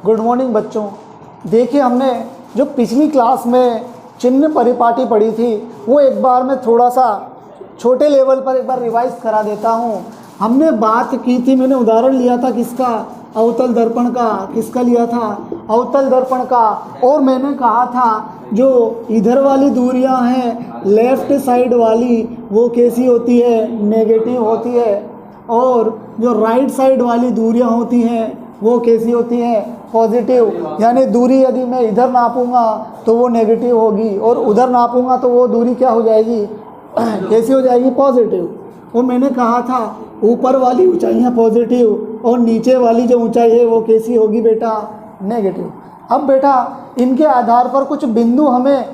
Good morning बच्चों। देखिए, हमने जो पिछली क्लास में चिन्ह परिपाटी पढ़ी थी वो एक बार मैं थोड़ा सा छोटे लेवल पर एक बार रिवाइज करा देता हूँ। हमने बात की थी, मैंने उदाहरण लिया था किसका, अवतल दर्पण का। किसका लिया था? अवतल दर्पण का। और मैंने कहा था जो इधर वाली दूरियां हैं लेफ्ट साइड वाली वो कैसी होती है? नेगेटिव होती है। और जो राइट साइड वाली दूरियां होती हैं वो कैसी होती हैं? पॉजिटिव। यानी दूरी यदि मैं इधर नापूंगा तो वो नेगेटिव होगी और उधर नापूंगा तो वो दूरी क्या हो जाएगी? कैसी हो जाएगी? पॉजिटिव। वो मैंने कहा था ऊपर वाली ऊंचाइयाँ पॉजिटिव और नीचे वाली जो ऊंचाई है वो कैसी होगी बेटा? नेगेटिव। अब बेटा इनके आधार पर कुछ बिंदु हमें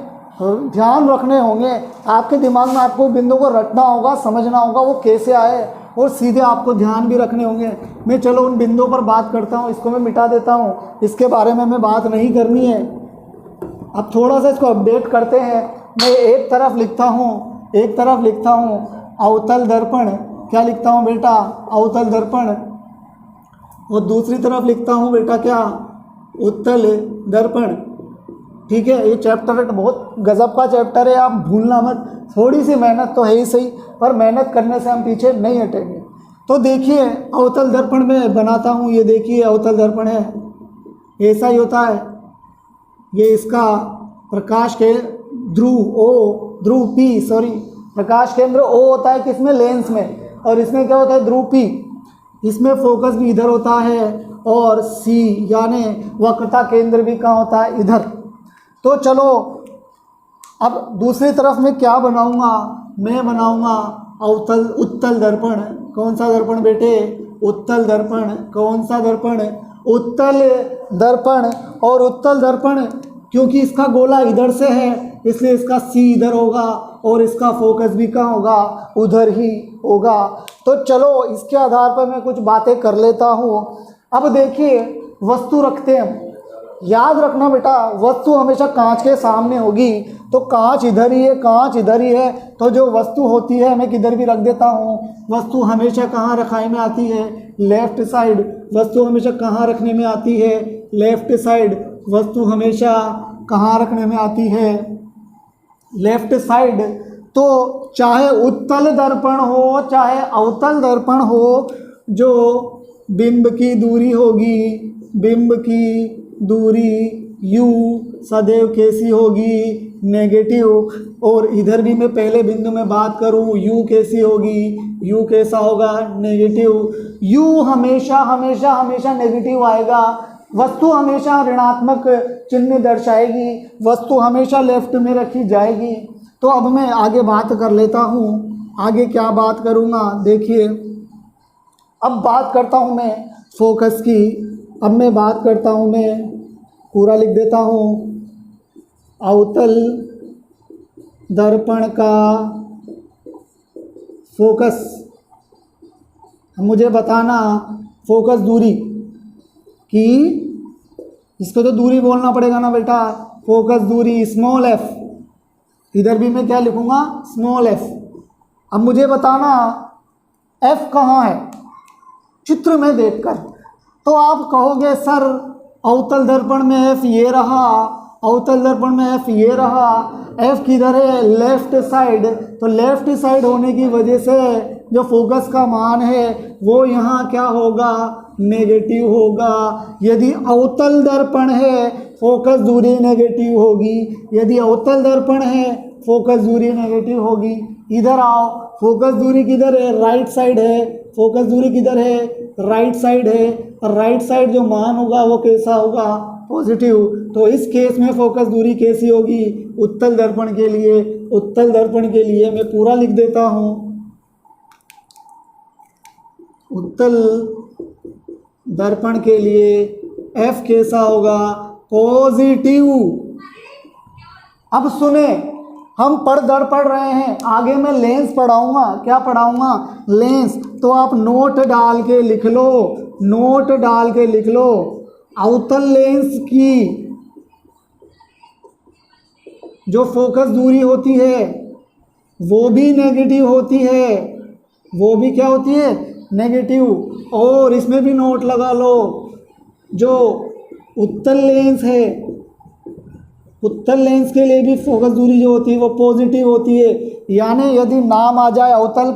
ध्यान रखने होंगे। आपके दिमाग में आपको बिंदु को रटना होगा, समझना होगा वो कैसे आए, और सीधे आपको ध्यान भी रखने होंगे। मैं चलो उन बिंदुओं पर बात करता हूँ। इसको मैं मिटा देता हूँ, इसके बारे में मैं बात नहीं करनी है। अब थोड़ा सा इसको अपडेट करते हैं। मैं एक तरफ लिखता हूँ अवतल दर्पण। क्या लिखता हूँ बेटा? अवतल दर्पण। और दूसरी तरफ लिखता हूँ बेटा क्या? उत्तल दर्पण। ठीक है, ये चैप्टर बहुत गजब का चैप्टर है, आप भूलना मत। थोड़ी सी मेहनत तो है ही सही, पर मेहनत करने से हम पीछे नहीं हटेंगे। तो देखिए अवतल दर्पण में बनाता हूँ। ये देखिए अवतल दर्पण है, ऐसा ही होता है। ये इसका प्रकाश के प्रकाश केंद्र O होता है किसमें? लेंस में। और इसमें क्या होता है? ध्रुव P। इसमें फोकस भी इधर होता है और C यानी वक्रता केंद्र भी कहाँ होता है? इधर। तो चलो अब दूसरी तरफ मैं क्या बनाऊंगा? मैं बनाऊंगा उत्तल दर्पण। कौन सा दर्पण बेटे? उत्तल दर्पण। कौन सा दर्पण? उत्तल दर्पण। और उत्तल दर्पण क्योंकि इसका गोला इधर से है इसलिए इसका C इधर होगा और इसका फोकस भी कहाँ होगा? उधर ही होगा। तो चलो इसके आधार पर मैं कुछ बातें कर लेता हूँ। अब देखिए वस्तु रखते हैं। याद रखना बेटा, वस्तु हमेशा कांच के सामने होगी। तो कांच इधर ही है, कांच इधर ही है। तो जो वस्तु होती है मैं किधर भी रख देता हूँ। वस्तु हमेशा कहाँ रखाई में आती है? Left side. वस्तु हमेशा कहाँ रखने में आती है? Left side. वस्तु हमेशा कहाँ रखने में आती है? Left side. तो चाहे उत्तल दर्पण हो चाहे अवतल दर्पण हो, जो बिंब की दूरी होगी, बिंब की दूरी U सदैव कैसी होगी? नेगेटिव। और इधर भी मैं पहले बिंदु में बात करूं, U कैसी होगी? U कैसा होगा? नेगेटिव। U हमेशा हमेशा हमेशा नेगेटिव आएगा। वस्तु हमेशा ऋणात्मक चिन्ह दर्शाएगी। वस्तु हमेशा लेफ्ट में रखी जाएगी। तो अब मैं आगे बात कर लेता हूँ। आगे क्या बात करूँगा? देखिए अब बात करता हूँ मैं फोकस की। अब मैं बात करता हूँ, मैं पूरा लिख देता हूँ। अवतल दर्पण का फोकस। मुझे बताना फोकस दूरी की, इसको तो दूरी बोलना पड़ेगा ना बेटा। फोकस दूरी स्मॉल f। इधर भी मैं क्या लिखूंगा? Small f। अब मुझे बताना f कहाँ है चित्र में देखकर। तो आप कहोगे सर अवतल दर्पण में f ये रहा, अवतल दर्पण में f ये रहा। f किधर है? Left side. तो लेफ्ट साइड होने की वजह से जो फोकस का मान है वो यहाँ क्या होगा? नेगेटिव होगा। यदि अवतल दर्पण है फोकस दूरी नेगेटिव होगी। यदि अवतल दर्पण है फोकस दूरी नेगेटिव होगी। इधर आओ, फोकस दूरी किधर है? राइट साइड है। फोकस दूरी किधर है? राइट साइड है। और राइट साइड जो मान होगा वो कैसा होगा? पॉजिटिव। तो इस केस में फोकस दूरी कैसी होगी? उत्तल दर्पण के लिए, उत्तल दर्पण के लिए मैं पूरा लिख देता हूँ। उत्तल दर्पण के लिए F कैसा होगा? पॉजिटिव। अब सुने, हम पढ़ रहे हैं, आगे मैं लेंस पढ़ाऊंगा। क्या पढ़ाऊंगा? लेंस। तो आप नोट डाल के लिख लो, नोट डाल के लिख लो। अवतल लेंस की जो फोकस दूरी होती है वो भी नेगेटिव होती है। वो भी क्या होती है? नेगेटिव। और इसमें भी नोट लगा लो, जो उत्तल लेंस है, उत्तल लेंस के लिए भी फोकस दूरी जो होती है वो पॉजिटिव होती है। यानी यदि नाम आ जाए अवतल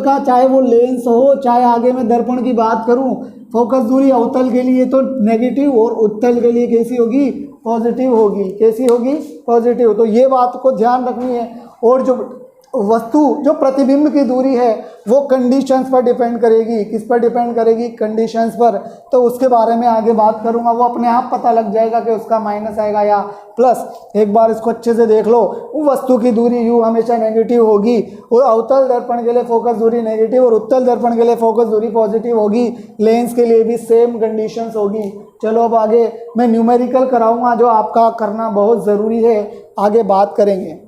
का चाहे वो लेंस हो चाहे आगे मैं दर्पण की बात करूं, फोकस दूरी अवतल के लिए तो नेगेटिव और उत्तल के लिए कैसी होगी, पॉजिटिव होगी। कैसी होगी, पॉजिटिव। तो ये बात को ध्यान रखनी है। और जो वस्तु जो प्रतिबिंब की दूरी है वो कंडीशंस पर डिपेंड करेगी। किस पर डिपेंड करेगी, कंडीशंस पर। तो उसके बारे में आगे बात करूंगा, वो अपने आप पता लग जाएगा कि उसका माइनस आएगा या प्लस। एक बार इसको अच्छे से देख लो। वस्तु की दूरी यू हमेशा नेगेटिव होगी और अवतल दर्पण के लिए फोकस दूरी नेगेटिव और उत्तल दर्पण के लिए फोकस दूरी पॉजिटिव होगी। लेंस के लिए भी सेम कंडीशंस होगी। चलो अब आगे मैं न्यूमेरिकल कराऊंगा जो आपका करना बहुत ज़रूरी है, आगे बात करेंगे।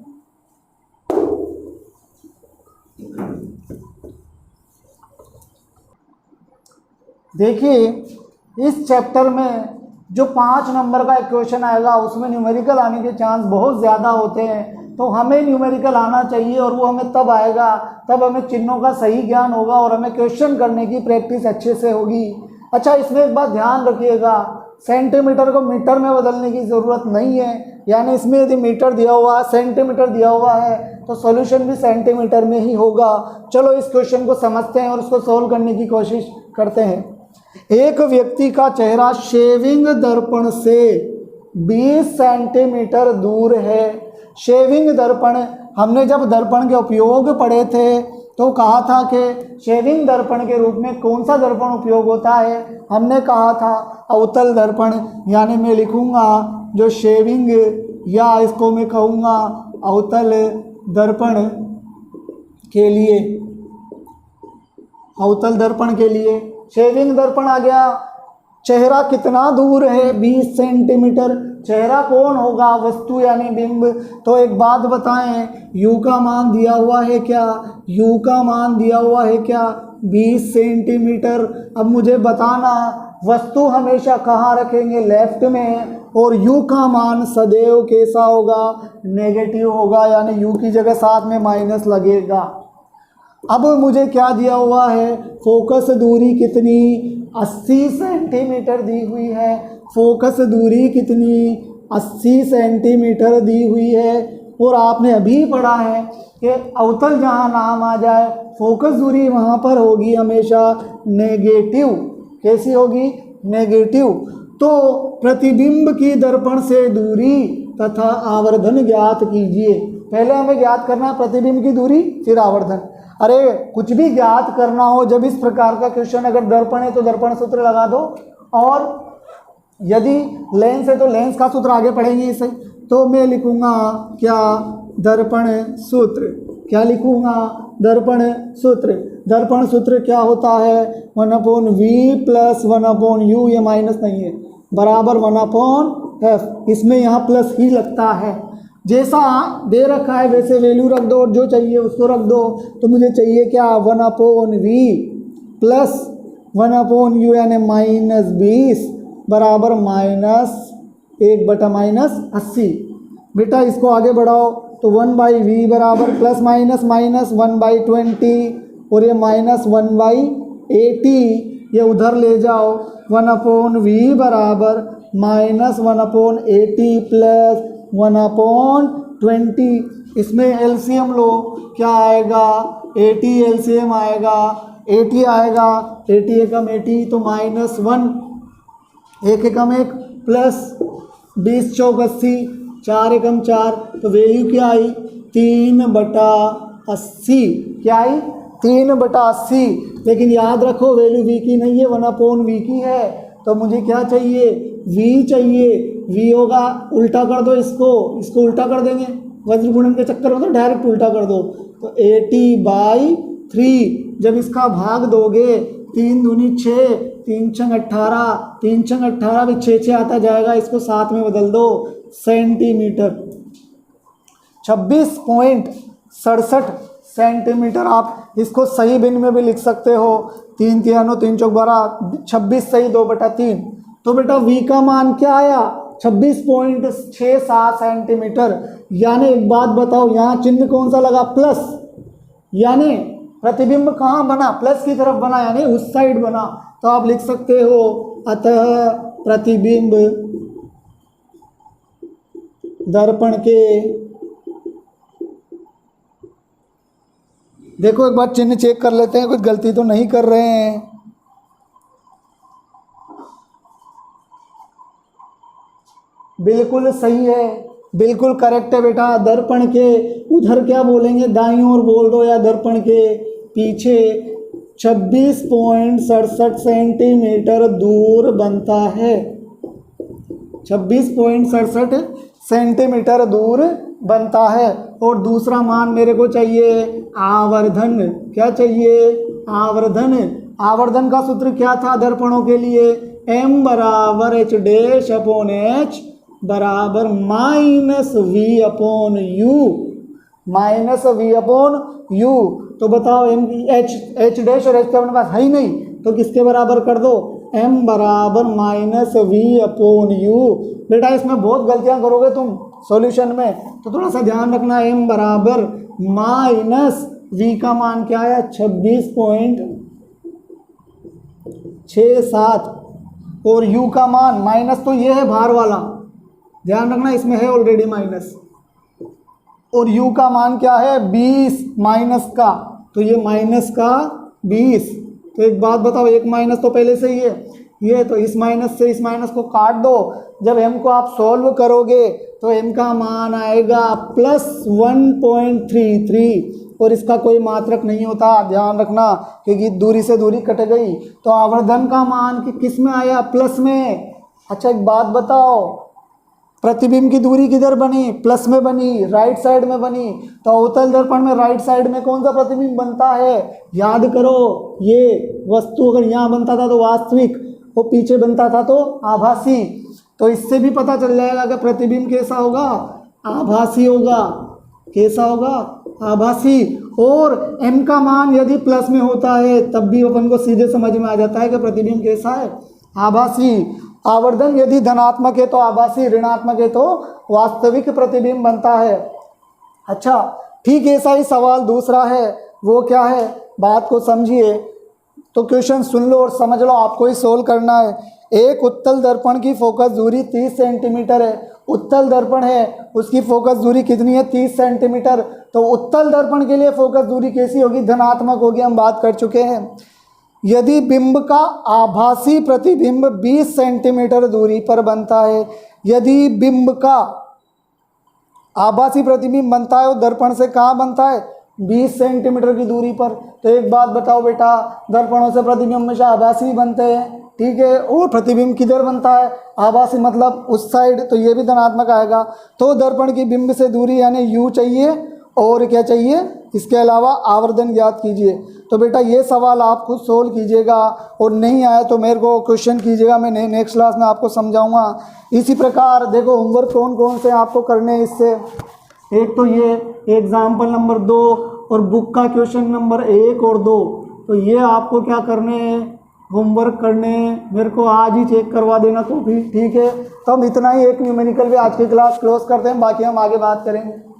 देखिए इस चैप्टर में जो 5 नंबर का एक क्वेश्चन आएगा उसमें न्यूमेरिकल आने के चांस बहुत ज़्यादा होते हैं। तो हमें न्यूमेरिकल आना चाहिए और वो हमें तब आएगा तब हमें चिन्हों का सही ज्ञान होगा और हमें क्वेश्चन करने की प्रैक्टिस अच्छे से होगी। अच्छा, इसमें एक बात ध्यान रखिएगा, सेंटीमीटर को मीटर में बदलने की ज़रूरत नहीं है। यानी इसमें यदि मीटर दिया हुआ है, सेंटीमीटर दिया हुआ है तो सॉल्यूशन भी सेंटीमीटर में ही होगा। चलो इस क्वेश्चन को समझते हैं और उसको सॉल्व करने की कोशिश करते हैं। एक व्यक्ति का चेहरा शेविंग दर्पण से 20 सेंटीमीटर दूर है। शेविंग दर्पण, हमने जब दर्पण के उपयोग पढ़े थे तो कहा था कि शेविंग दर्पण के रूप में कौन सा दर्पण उपयोग होता है, हमने कहा था अवतल दर्पण। यानी मैं लिखूंगा जो शेविंग या इसको मैं कहूँगा अवतल दर्पण के लिए, अवतल दर्पण के लिए शेविंग दर्पण आ गया। चेहरा कितना दूर है, 20 सेंटीमीटर। चेहरा कौन होगा, वस्तु यानी बिंब। तो एक बात बताएं, यू का मान दिया हुआ है क्या, यू का मान दिया हुआ है क्या, 20 सेंटीमीटर। अब मुझे बताना वस्तु हमेशा कहाँ रखेंगे, लेफ्ट में, और यू का मान सदैव कैसा होगा, नेगेटिव होगा। यानी यू की जगह साथ में माइनस लगेगा। अब मुझे क्या दिया हुआ है, फोकस दूरी कितनी, 80 सेंटीमीटर दी हुई है। फोकस दूरी कितनी, 80 सेंटीमीटर दी हुई है। और आपने अभी पढ़ा है कि अवतल जहाँ नाम आ जाए फोकस दूरी वहाँ पर होगी हमेशा नेगेटिव। कैसी होगी, नेगेटिव। तो प्रतिबिंब की दर्पण से दूरी तथा आवर्धन ज्ञात कीजिए। पहले हमें ज्ञात करना है प्रतिबिंब की दूरी, फिर आवर्धन। अरे कुछ भी ज्ञात करना हो, जब इस प्रकार का क्वेश्चन अगर दर्पण है तो दर्पण सूत्र लगा दो, और यदि लेंस है तो लेंस का सूत्र आगे पढ़ेंगे इसे। तो मैं लिखूंगा क्या, दर्पण सूत्र। क्या लिखूंगा, दर्पण सूत्र। दर्पण सूत्र क्या होता है, 1/v + 1/u, ये माइनस नहीं है, बराबर 1/f। इसमें यहाँ प्लस ही लगता है। जैसा दे रखा है वैसे वैल्यू रख दो और जो चाहिए उसको रख दो। तो मुझे चाहिए क्या, 1/v + 1/u यानी -20 बराबर -1/-80। बेटा इसको आगे बढ़ाओ तो 1/v बराबर ± -1/20 और ये -1/80, ये उधर ले जाओ। 1/v बराबर -1/80 + 1/20। इसमें एलसीएम लो, क्या आएगा, 80 एलसीएम आएगा, 80 आएगा, 80 एकम 80 तो -1, 1 एकम 1 प्लस 20 चौक 80, 4 एकम 4, तो वैल्यू क्या आई, 3/80। क्या आई, 3/80। लेकिन याद रखो वैल्यू v की नहीं है, 1/v की है। तो मुझे क्या चाहिए, v चाहिए। v होगा, उल्टा कर दो इसको उल्टा कर देंगे, वज्र गुणन के चक्कर में तो डायरेक्ट उल्टा कर दो। तो 80/3 जब इसका भाग दोगे, 3 दूनी 6, 3 छंग 18, 3 छंग 18 भी 6 आता जाएगा, इसको 7 में बदल दो, सेंटीमीटर। 26.67 सेंटीमीटर। आप इसको सही भिन्न में भी लिख सकते हो, 3 3 3 चौक 12, 26 सही 2/3। तो बेटा v का मान क्या आया, 26.67 सेंटीमीटर। यानी एक बात बताओ, यहाँ चिन्ह कौन सा लगा, प्लस। यानी प्रतिबिंब कहाँ बना, प्लस की तरफ बना, यानी उस साइड बना। तो आप लिख सकते हो अतः प्रतिबिंब दर्पण के, देखो एक बार चिन्ह चेक कर लेते हैं, कुछ गलती तो नहीं कर रहे हैं। बिल्कुल सही है, बिल्कुल करेक्ट है बेटा। दर्पण के उधर क्या बोलेंगे, दाईं ओर बोल दो, या दर्पण के पीछे 26.67 सेंटीमीटर दूर बनता है। 26.67 सेंटीमीटर दूर बनता है। और दूसरा मान मेरे को चाहिए आवर्धन। क्या चाहिए? आवर्धन। आवर्धन का सूत्र क्या था दर्पणों के लिए? m बराबर h डैश अपॉन h बराबर minus v upon u, minus v upon u. तो बताओ एम एच डैश और एच तो अपने पास है ही नहीं, तो किसके बराबर कर दो? m बराबर माइनस वी अपॉन यू। बेटा इसमें बहुत गलतियां करोगे तुम सॉल्यूशन में, तो थोड़ा सा ध्यान रखना। m बराबर माइनस v का मान क्या है? 26.67 और u का मान माइनस, तो ये है भार वाला, ध्यान रखना इसमें है ऑलरेडी माइनस। और u का मान क्या है? 20 माइनस का, तो ये माइनस का 20। तो एक बात बताओ, एक माइनस तो पहले से ही है, ये तो इस माइनस से इस माइनस को काट दो। जब m को आप सॉल्व करोगे तो m का मान आएगा प्लस 1.33 और इसका कोई मात्रक नहीं होता, ध्यान रखना, क्योंकि दूरी से दूरी कट गई। तो आवर्धन का मान किस में आया? प्लस में। अच्छा एक बात बताओ, प्रतिबिंब की दूरी किधर बनी? प्लस में बनी, राइट साइड में बनी। तो अवतल दर्पण में राइट साइड में कौन सा प्रतिबिंब बनता है? याद करो, ये वस्तु अगर यहाँ बनता था तो वास्तविक, वो पीछे बनता था तो आभासी। तो इससे भी पता चल जाएगा कि प्रतिबिंब कैसा होगा? आभासी होगा। कैसा होगा? आभासी। और m का मान यदि प्लस में होता है तब भी अपन को सीधे समझ में आ जाता है कि प्रतिबिंब कैसा है? आभासी। आवर्धन यदि धनात्मक है तो आभासी, ऋणात्मक है तो वास्तविक प्रतिबिंब बनता है। अच्छा ठीक, ऐसा ही सवाल दूसरा है, वो क्या है? बात को समझिए, तो क्वेश्चन सुन लो और समझ लो, आपको ही सोल्व करना है। एक उत्तल दर्पण की फोकस दूरी 30 सेंटीमीटर है। उत्तल दर्पण है, उसकी फोकस दूरी कितनी है? 30 सेंटीमीटर। तो उत्तल दर्पण के लिए फोकस दूरी कैसी होगी? धनात्मक होगी, हम बात कर चुके हैं। यदि बिंब का आभासी प्रतिबिंब 20 सेंटीमीटर दूरी पर बनता है, यदि बिंब का आभासी प्रतिबिंब बनता है वो दर्पण से कहाँ बनता है? 20 सेंटीमीटर की दूरी पर। तो एक बात बताओ बेटा, दर्पणों से प्रतिबिंब हमेशा आभासी बनते हैं, ठीक है। और प्रतिबिंब किधर बनता है? आभासी, मतलब उस साइड, तो ये भी धनात्मक आएगा। तो दर्पण की बिंब से दूरी यानी u चाहिए, और क्या चाहिए? इसके अलावा आवर्धन ज्ञात कीजिए। तो बेटा ये सवाल आप खुद सोल्व कीजिएगा, और नहीं आया तो मेरे को क्वेश्चन कीजिएगा, मैं नेक्स्ट क्लास में आपको समझाऊंगा। इसी प्रकार देखो होमवर्क कौन कौन से आपको करने हैं इससे, एक तो ये एग्जाम्पल नंबर 2 और बुक का क्वेश्चन नंबर 1 और 2, तो ये आपको क्या करने हैं? होमवर्क करने हैं। मेरे को आज ही चेक करवा देना तो भी ठीक है। तो हम इतना ही एक न्यूमेरिकल भी आज की क्लास क्लोज करते हैं, बाकी हम आगे बात करेंगे।